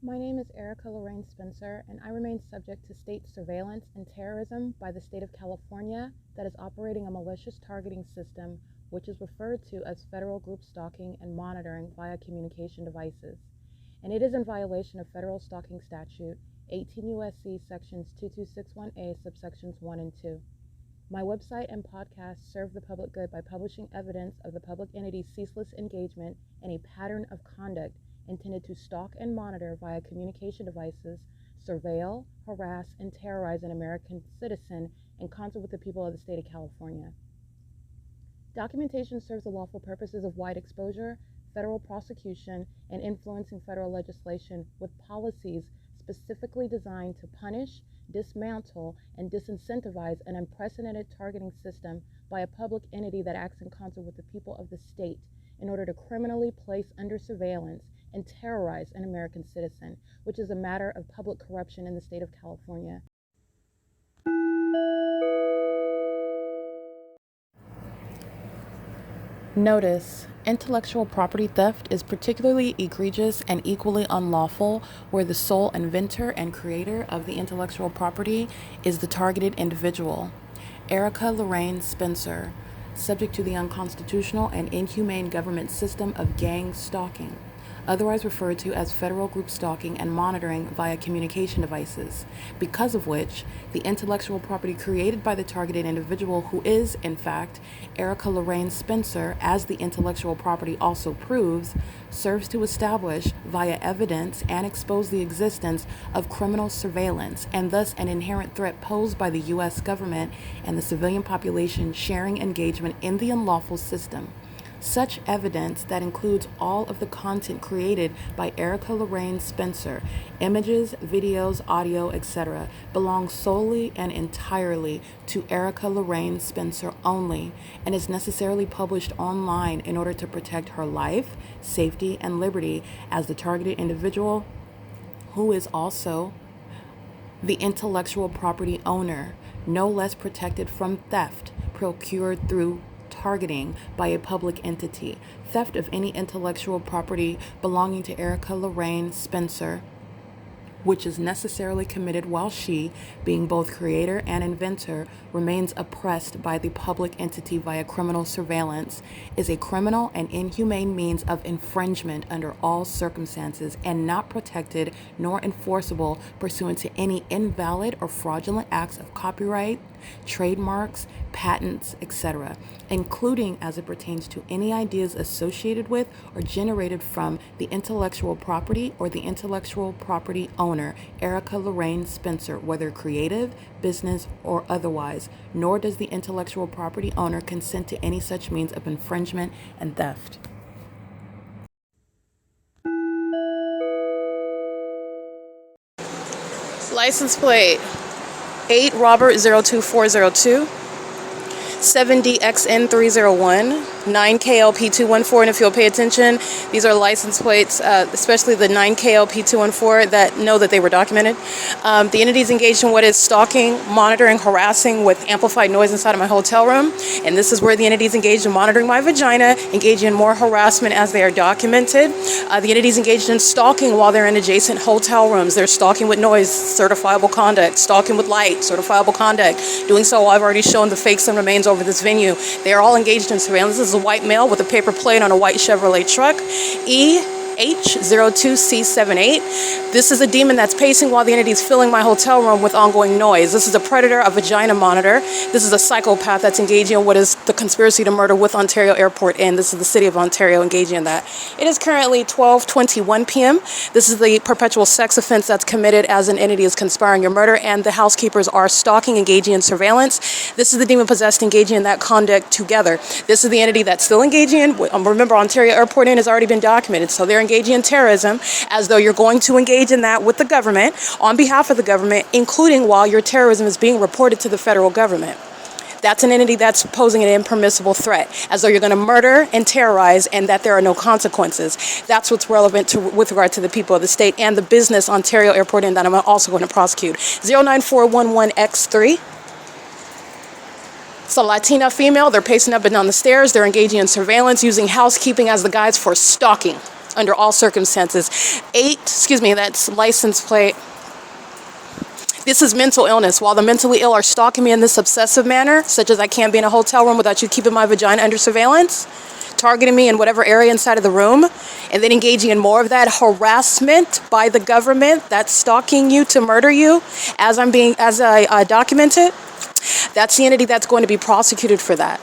My name is Erica Lorraine Spencer, and I remain subject to state surveillance and terrorism by the state of California that is operating a malicious targeting system which is referred to as federal group stalking and monitoring via communication devices. And it is in violation of federal stalking statute 18 U.S.C. sections 2261A subsections 1 and 2. My website and podcast serve the public good by publishing evidence of the public entity's ceaseless engagement in a pattern of conduct intended to stalk and monitor via communication devices, surveil, harass, and terrorize an American citizen in concert with the people of the state of California. Documentation serves the lawful purposes of wide exposure, federal prosecution, and influencing federal legislation with policies specifically designed to punish, dismantle, and disincentivize an unprecedented targeting system by a public entity that acts in concert with the people of the state in order to criminally place under surveillance and terrorize an American citizen, which is a matter of public corruption in the state of California. Notice: intellectual property theft is particularly egregious and equally unlawful where the sole inventor and creator of the intellectual property is the targeted individual. Erica Lorraine Spencer, subject to the unconstitutional and inhumane government system of gang stalking, otherwise referred to as federal group stalking and monitoring via communication devices, because of which the intellectual property created by the targeted individual, who is, in fact, Erica Lorraine Spencer, as the intellectual property also proves, serves to establish via evidence and expose the existence of criminal surveillance and thus an inherent threat posed by the U.S. government and the civilian population sharing engagement in the unlawful system. Such evidence that includes all of the content created by Erica Lorraine Spencer, images, videos, audio, etc., belongs solely and entirely to Erica Lorraine Spencer only and is necessarily published online in order to protect her life, safety, and liberty as the targeted individual, who is also the intellectual property owner, no less protected from theft procured through targeting by a public entity. Theft of any intellectual property belonging to Erica Lorraine Spencer, which is necessarily committed while she, being both creator and inventor, remains oppressed by the public entity via criminal surveillance, is a criminal and inhumane means of infringement under all circumstances and not protected nor enforceable pursuant to any invalid or fraudulent acts of copyright, trademarks, patents, etc., including as it pertains to any ideas associated with or generated from the intellectual property or the intellectual property owner, Erica Lorraine Spencer, whether creative, business, or otherwise, nor does the intellectual property owner consent to any such means of infringement and theft. License plate 8 Robert 02402, 7DXN301, 9KLP214, and if you'll pay attention, these are license plates, especially the 9KLP214, that know that they were documented. The entities engaged in what is stalking, monitoring, harassing with amplified noise inside of my hotel room, and this is where the entities engaged in monitoring my vagina, engaging in more harassment as they are documented. The entities engaged in stalking while they're in adjacent hotel rooms. They're stalking with noise, certifiable conduct, stalking with light, certifiable conduct. Doing so, I've already shown the fakes and remains over this venue. They are all engaged in surveillance. This is a white male with a paper plate on a white Chevrolet truck, EH02C78. This is a demon that's pacing while the entity is filling my hotel room with ongoing noise. This is a predator, a vagina monitor. This is a psychopath that's engaging in what is the conspiracy to murder with Ontario Airport Inn. This is the city of Ontario engaging in that. It is currently 12:21 p.m. This is the perpetual sex offense that's committed as an entity is conspiring your murder, and the housekeepers are stalking, engaging in surveillance. This is the demon possessed engaging in that conduct together. This is the entity that's still engaging in, remember, Ontario Airport Inn has already been documented, so they're engaging in terrorism, as though you're going to engage in that with the government, on behalf of the government, including while your terrorism is being reported to the federal government. That's an entity that's posing an impermissible threat, as though you're going to murder and terrorize and that there are no consequences. That's what's relevant with regard to the people of the state and the business Ontario Airport Inn that I'm also going to prosecute. 09411X3. It's a Latina female. They're pacing up and down the stairs. They're engaging in surveillance using housekeeping as the guides for stalking. under all circumstances. That's license plate. This is mental illness. While the mentally ill are stalking me in this obsessive manner, such as I can't be in a hotel room without you keeping my vagina under surveillance, targeting me in whatever area inside of the room, and then engaging in more of that harassment by the government that's stalking you to murder you as I document it, that's the entity that's going to be prosecuted for that.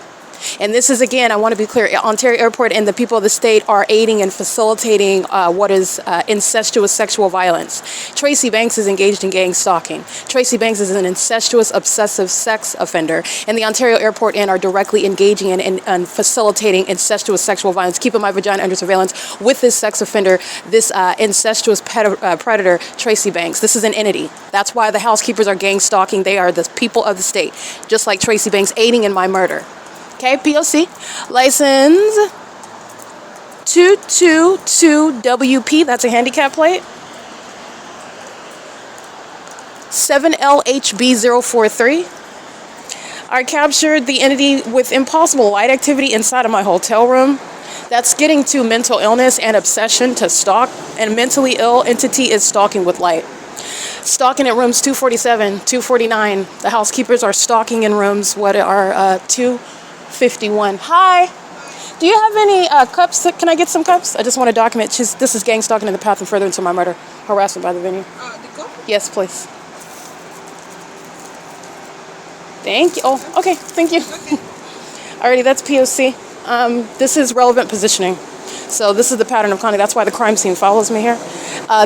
And this is, again, I want to be clear, Ontario Airport and the people of the state are aiding and facilitating what is incestuous sexual violence. Tracy Banks is engaged in gang stalking. Tracy Banks is an incestuous, obsessive sex offender. And the Ontario Airport and are directly engaging in and facilitating incestuous sexual violence, keeping my vagina under surveillance with this sex offender, this incestuous predator, Tracy Banks. This is an entity. That's why the housekeepers are gang stalking. They are the people of the state, just like Tracy Banks aiding in my murder. Okay, P.O.C. License 222WP, that's a handicap plate. 7LHB043. I captured the entity with impossible light activity inside of my hotel room. That's getting to mental illness and obsession to stalk, and mentally ill entity is stalking with light. Stalking at rooms 247, 249. The housekeepers are stalking in rooms 251. Hi. Do you have any cups? Can I get some cups? I just want to document. This is gang stalking in the path and furtherance of my murder. Harassment by the venue. The cup? Yes, please. Thank you. Oh, okay. Thank you. Okay. Alrighty, that's P.O.C. This is relevant positioning. So this is the pattern of conduct. That's why the crime scene follows me here.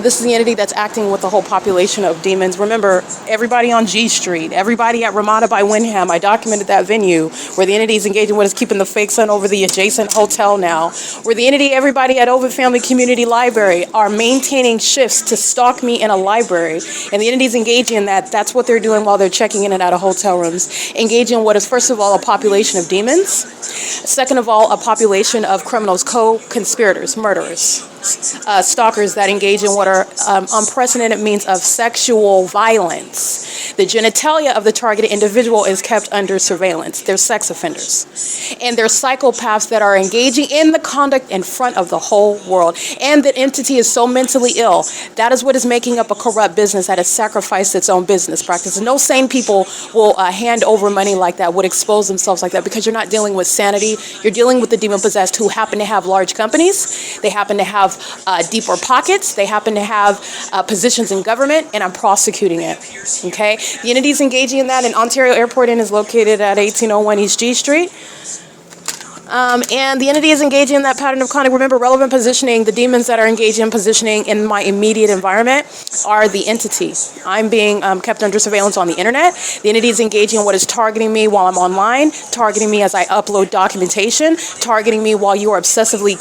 This is the entity that's acting with the whole population of demons. Remember, everybody on G Street, everybody at Ramada by Windham, I documented that venue where the entity is engaging what is keeping the fake sun over the adjacent hotel now. Where the entity, everybody at Ovid Family Community Library are maintaining shifts to stalk me in a library. And the entity's engaging in that. That's what they're doing while they're checking in and out of hotel rooms. Engaging in what is, first of all, a population of demons. Second of all, a population of criminals, co-conspirators, murderers. Stalkers that engage in what are unprecedented means of sexual violence. The genitalia of the targeted individual is kept under surveillance. They're sex offenders. And they're psychopaths that are engaging in the conduct in front of the whole world. And the entity is so mentally ill. That is what is making up a corrupt business that has sacrificed its own business practices. No sane people will hand over money like that, would expose themselves like that, because you're not dealing with sanity. You're dealing with the demon-possessed who happen to have large companies. They happen to have deeper pockets. They happen to have positions in government, and I'm prosecuting it. Okay? The entity's engaging in that, and Ontario Airport Inn is located at 1801 East G Street. And the entity is engaging in that pattern of conduct. Remember, relevant positioning, the demons that are engaged in positioning in my immediate environment are the entity. I'm being kept under surveillance on the internet. The entity is engaging in what is targeting me while I'm online, targeting me as I upload documentation, targeting me while you are obsessively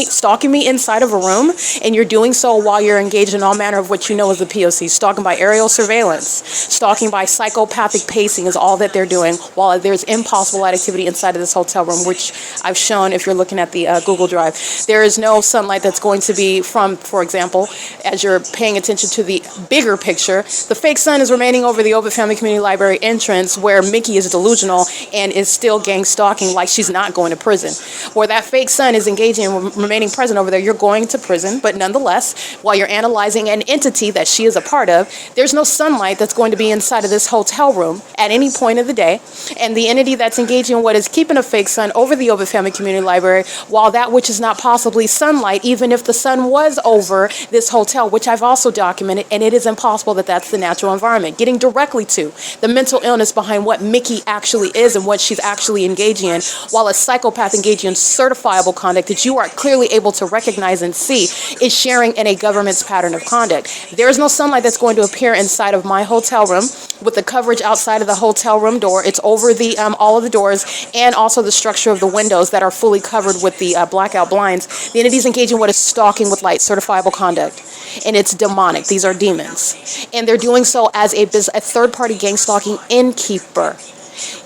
stalking me inside of a room, and you're doing so while you're engaged in all manner of what you know as the P.O.C. Stalking by aerial surveillance, stalking by psychopathic pacing is all that they're doing while there's impossible light activity inside of this hotel room, which I've shown if you're looking at the Google Drive. There is no sunlight that's going to be from, for example, as you're paying attention to the bigger picture, the fake sun is remaining over the Ovid Family Community Library entrance where Mickey is delusional and is still gang stalking like she's not going to prison. Where that fake sun is engaging and remaining present over there, you're going to prison, but nonetheless, while you're analyzing an entity that she is a part of, there's no sunlight that's going to be inside of this hotel room at any point of the day, and the entity that's engaging in what is keeping a fake sun over the Ovid Family Community Library, while that which is not possibly sunlight, even if the sun was over this hotel, which I've also documented, and it is impossible that that's the natural environment. Getting directly to the mental illness behind what Mickey actually is and what she's actually engaging in, while a psychopath engaging in certifiable conduct that you are clearly able to recognize and see is sharing in a government's pattern of conduct. There is no sunlight that's going to appear inside of my hotel room with the coverage outside of the hotel room door. It's over the all of the doors and also the structure of the windows that are fully covered with the blackout blinds. The entity's engaging what is stalking with light, certifiable conduct. And it's demonic. These are demons. And they're doing so as a third-party gang stalking innkeeper.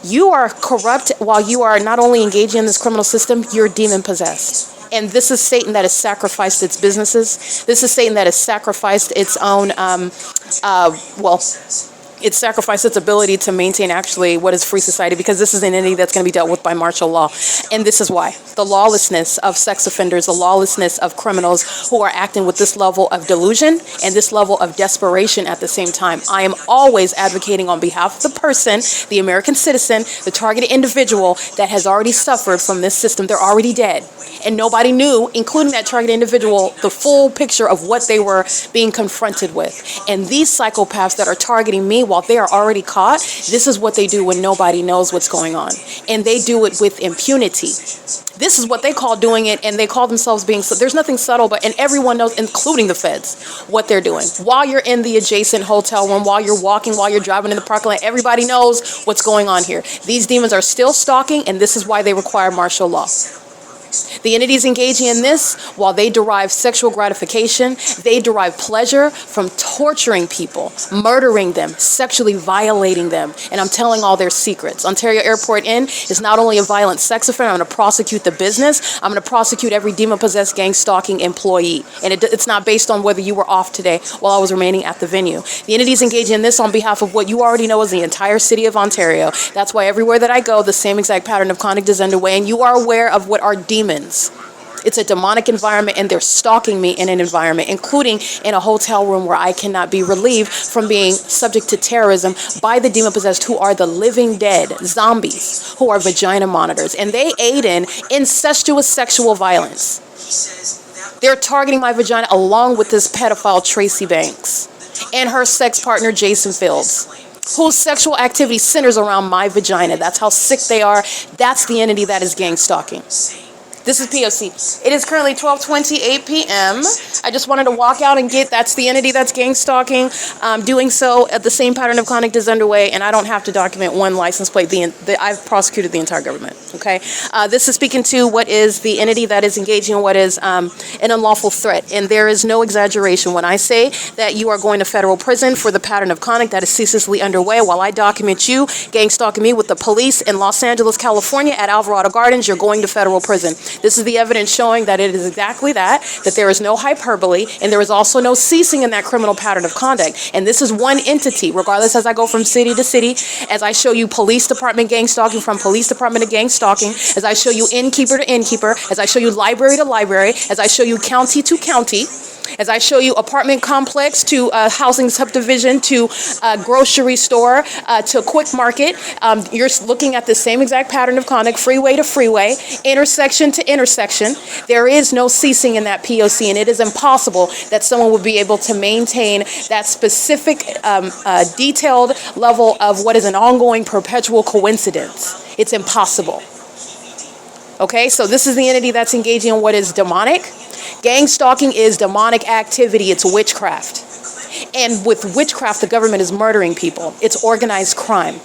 You are corrupt while you are not only engaging in this criminal system, you're demon-possessed. And this is Satan that has sacrificed its businesses. This is Satan that has sacrificed its own, it sacrificed its ability to maintain actually what is free society, because this is an entity that's going to be dealt with by martial law. And this is why. The lawlessness of sex offenders, the lawlessness of criminals who are acting with this level of delusion and this level of desperation at the same time. I am always advocating on behalf of the person, the American citizen, the targeted individual that has already suffered from this system. They're already dead. And nobody knew, including that targeted individual, the full picture of what they were being confronted with. And these psychopaths that are targeting me while they are already caught, this is what they do when nobody knows what's going on. And they do it with impunity. This is what they call doing it, and they call themselves being, so there's nothing subtle, but, and everyone knows, including the feds, what they're doing. While you're in the adjacent hotel room, while you're walking, while you're driving in the parking lot, everybody knows what's going on here. These demons are still stalking, and this is why they require martial law. The entities engaging in this, while they derive sexual gratification, they derive pleasure from torturing people, murdering them, sexually violating them, and I'm telling all their secrets. Ontario Airport Inn is not only a violent sex offender, I'm going to prosecute the business, I'm going to prosecute every demon-possessed gang stalking employee, and it's not based on whether you were off today while I was remaining at the venue. The entities engaging in this on behalf of what you already know is the entire city of Ontario. That's why everywhere that I go, the same exact pattern of conduct is underway, and you are aware of what are demons. It's a demonic environment, and they're stalking me in an environment, including in a hotel room where I cannot be relieved from being subject to terrorism by the demon-possessed, who are the living dead, zombies, who are vagina monitors, and they aid in incestuous sexual violence. They're targeting my vagina along with this pedophile Tracy Banks and her sex partner Jason Fields, whose sexual activity centers around my vagina. That's how sick they are. That's the entity that is gang stalking. This is P.O.C. It is currently 12:28 p.m. I just wanted to walk out and that's the entity that's gang stalking. Doing so at the same pattern of conduct is underway, and I don't have to document one license plate. I've prosecuted the entire government, okay? This is speaking to what is the entity that is engaging in what is an unlawful threat, and there is no exaggeration when I say that you are going to federal prison for the pattern of conduct that is ceaselessly underway while I document you gang stalking me with the police in Los Angeles, California at Alvarado Gardens. You're going to federal prison. This is the evidence showing that it is exactly that there is no hyperbole, and there is also no ceasing in that criminal pattern of conduct. And this is one entity, regardless as I go from city to city, as I show you police department gang stalking from police department to gang stalking, as I show you innkeeper to innkeeper, as I show you library to library, as I show you county to county, as I show you apartment complex to housing subdivision to grocery store to quick market. You're looking at the same exact pattern of conduct, freeway to freeway, intersection to intersection. There is no ceasing in that P.O.C., and it is impossible that someone would be able to maintain that specific detailed level of what is an ongoing perpetual coincidence. It's impossible. Okay, so this is the entity that's engaging in what is demonic. Gang stalking is demonic activity. It's witchcraft. And with witchcraft, the government is murdering people. It's organized crime.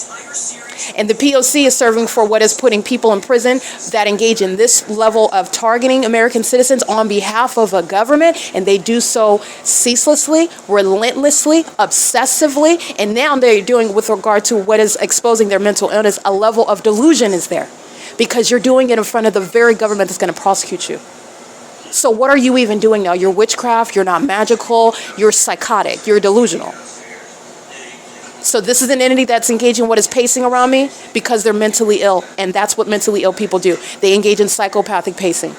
And the P.O.C. is serving for what is putting people in prison that engage in this level of targeting American citizens on behalf of a government, and they do so ceaselessly, relentlessly, obsessively, and now they're doing with regard to what is exposing their mental illness. A level of delusion is there because you're doing it in front of the very government that's going to prosecute you. So what are you even doing now? You're witchcraft, you're not magical, you're psychotic, you're delusional. So this is an entity that's engaging what is pacing around me because they're mentally ill, and that's what mentally ill people do. They engage in psychopathic pacing.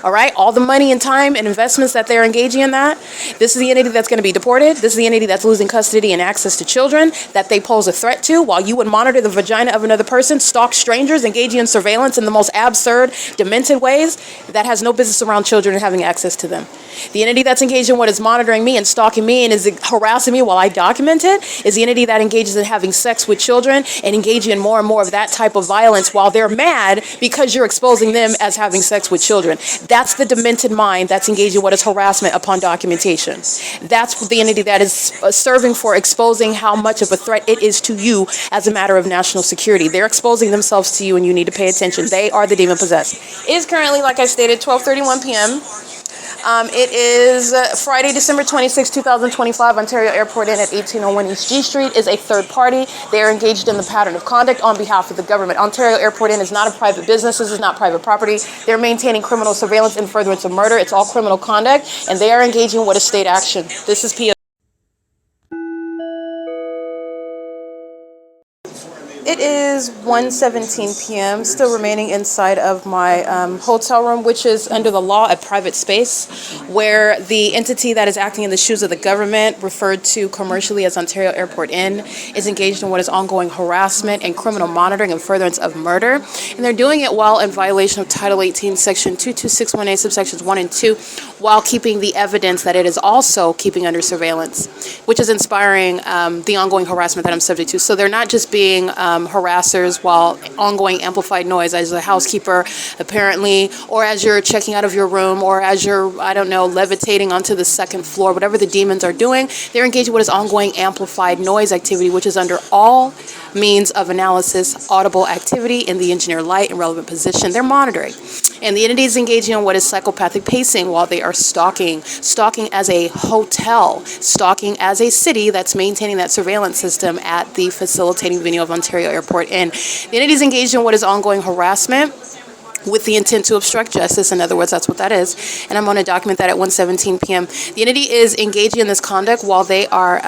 All right, all the money and time and investments that they're engaging in that, this is the entity that's going to be deported. This is the entity that's losing custody and access to children that they pose a threat to, while you would monitor the vagina of another person, stalk strangers, engaging in surveillance in the most absurd, demented ways that has no business around children and having access to them. The entity that's engaged in what is monitoring me and stalking me and is harassing me while I document it is the entity that engages in having sex with children and engaging in more and more of that type of violence while they're mad because you're exposing them as having sex with children. That's the demented mind that's engaged in what is harassment upon documentation. That's the entity that is serving for exposing how much of a threat it is to you as a matter of national security. They're exposing themselves to you, and you need to pay attention. They are the demon possessed. It is currently, like I stated, 12:31 p.m. It is Friday, December 26, 2025. Ontario Airport Inn at 1801 East G Street is a third party. They are engaged in the pattern of conduct on behalf of the government. Ontario Airport Inn is not a private business. This is not private property. They're maintaining criminal surveillance in furtherance of murder. It's all criminal conduct, and they are engaging in what is state action. This is P.O.C. It is 1:17 p.m. Still remaining inside of my hotel room, which is under the law a private space where the entity that is acting in the shoes of the government, referred to commercially as Ontario Airport Inn, is engaged in what is ongoing harassment and criminal monitoring and furtherance of murder. And they're doing it while in violation of Title 18, Section 22618, subsections 1 and 2, while keeping the evidence that it is also keeping under surveillance, which is inspiring the ongoing harassment that I'm subject to. So they're not just being harassers while ongoing amplified noise as a housekeeper, apparently, or as you're checking out of your room, or as you're, I don't know, levitating onto the second floor, whatever the demons are doing, they're engaged in what is ongoing amplified noise activity, which is under all means of analysis, audible activity in the engineer light and relevant position. They're monitoring. And the entity is engaging in what is psychopathic pacing while they are stalking as a hotel, stalking as a city that's maintaining that surveillance system at the facilitating venue of Ontario Airport Inn. The entity is engaged in what is ongoing harassment with the intent to obstruct justice. In other words, that's what that is. And I'm going to document that at 1:17 p.m. The entity is engaging in this conduct while they are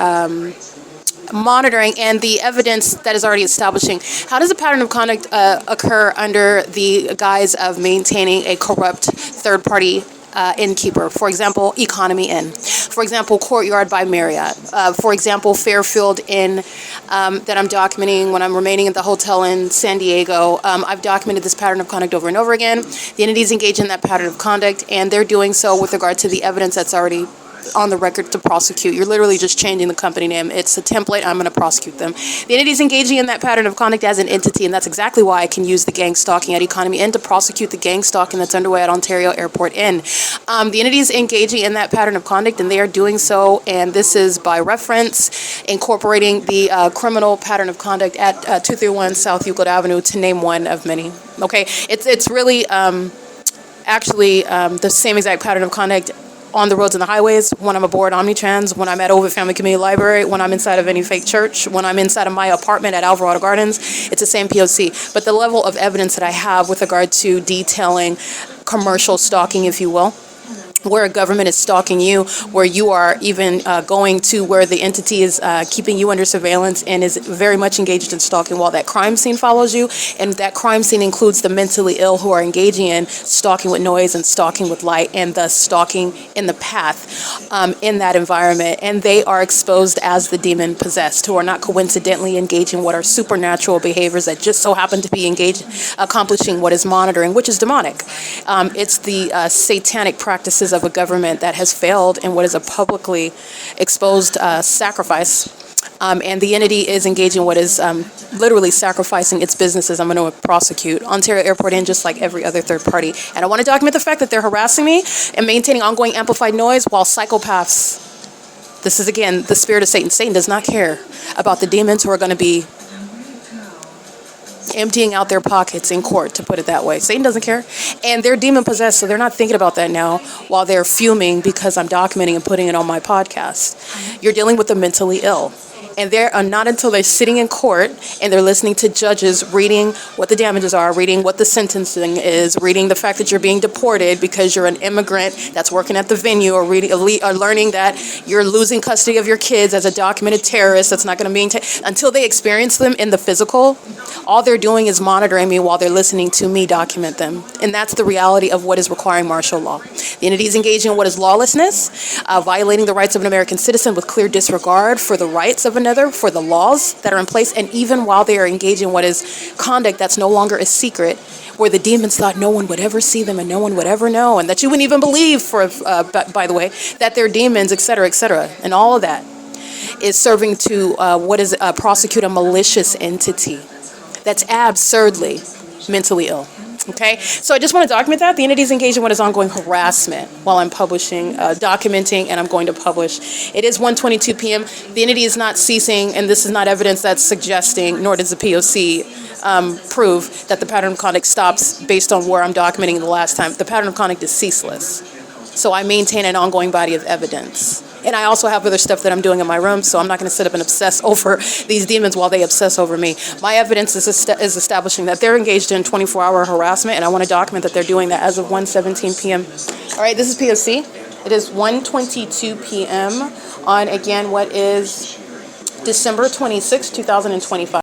monitoring, and the evidence that is already establishing. How does a pattern of conduct occur under the guise of maintaining a corrupt third-party innkeeper? For example, Economy Inn. For example, Courtyard by Marriott. For example, Fairfield Inn that I'm documenting when I'm remaining at the hotel in San Diego. I've documented this pattern of conduct over and over again. The entities engage in that pattern of conduct, and they're doing so with regard to the evidence that's already on the record to prosecute. You're literally just changing the company name. It's a template. I'm going to prosecute them. The entity is engaging in that pattern of conduct as an entity, and that's exactly why I can use the gang stalking at Economy Inn to prosecute the gang stalking that's underway at Ontario Airport Inn. The entity is engaging in that pattern of conduct, and they are doing so, and this is by reference, incorporating the criminal pattern of conduct at 231 South Euclid Avenue, to name one of many. Okay, it's really actually the same exact pattern of conduct on the roads and the highways, when I'm aboard Omnitrans, when I'm at Ovid Family Community Library, when I'm inside of any fake church, when I'm inside of my apartment at Alvarado Gardens. It's the same P.O.C. But the level of evidence that I have with regard to detailing commercial stalking, if you will, where a government is stalking you, where you are even going to where the entity is keeping you under surveillance and is very much engaged in stalking while that crime scene follows you. And that crime scene includes the mentally ill who are engaging in stalking with noise and stalking with light, and thus stalking in the path in that environment. And they are exposed as the demon possessed, who are not coincidentally engaging what are supernatural behaviors that just so happen to be engaged, accomplishing what is monitoring, which is demonic. It's the satanic practices of a government that has failed in what is a publicly exposed sacrifice. And the entity is engaging what is literally sacrificing its businesses. I'm going to prosecute Ontario Airport Inn just like every other third party. And I want to document the fact that they're harassing me and maintaining ongoing amplified noise while psychopaths, this is again the spirit of Satan. Satan does not care about the demons who are going to be emptying out their pockets in court, to put it that way. Satan doesn't care. And they're demon possessed, so they're not thinking about that now while they're fuming because I'm documenting and putting it on my podcast. You're dealing with the mentally ill. And they're not until they're sitting in court and they're listening to judges reading what the damages are, reading what the sentencing is, reading the fact that you're being deported because you're an immigrant that's working at the venue, or learning that you're losing custody of your kids as a documented terrorist that's not going to maintain. Until they experience them in the physical, all they're doing is monitoring me while they're listening to me document them. And that's the reality of what is requiring martial law. The entity is engaging in what is lawlessness, violating the rights of an American citizen with clear disregard for the rights of another, for the laws that are in place, and even while they are engaging in what is conduct that's no longer a secret, where the demons thought no one would ever see them and no one would ever know, and that you wouldn't even believe, by the way, that they're demons, etc., etc. And all of that is serving to prosecute a malicious entity that's absurdly mentally ill. Okay, so I just want to document that. The entity is engaged in what is ongoing harassment while I'm publishing, documenting, and I'm going to publish. It is 1:22 p.m. The entity is not ceasing, and this is not evidence that's suggesting, nor does the P.O.C. Prove that the pattern of conduct stops based on where I'm documenting the last time. The pattern of conduct is ceaseless. So I maintain an ongoing body of evidence. And I also have other stuff that I'm doing in my room, so I'm not going to sit up and obsess over these demons while they obsess over me. My evidence is establishing that they're engaged in 24-hour harassment, and I want to document that they're doing that as of 1:17 p.m. All right, this is P.O.C. It is 1:22 p.m. on, again, what is December 26, 2025.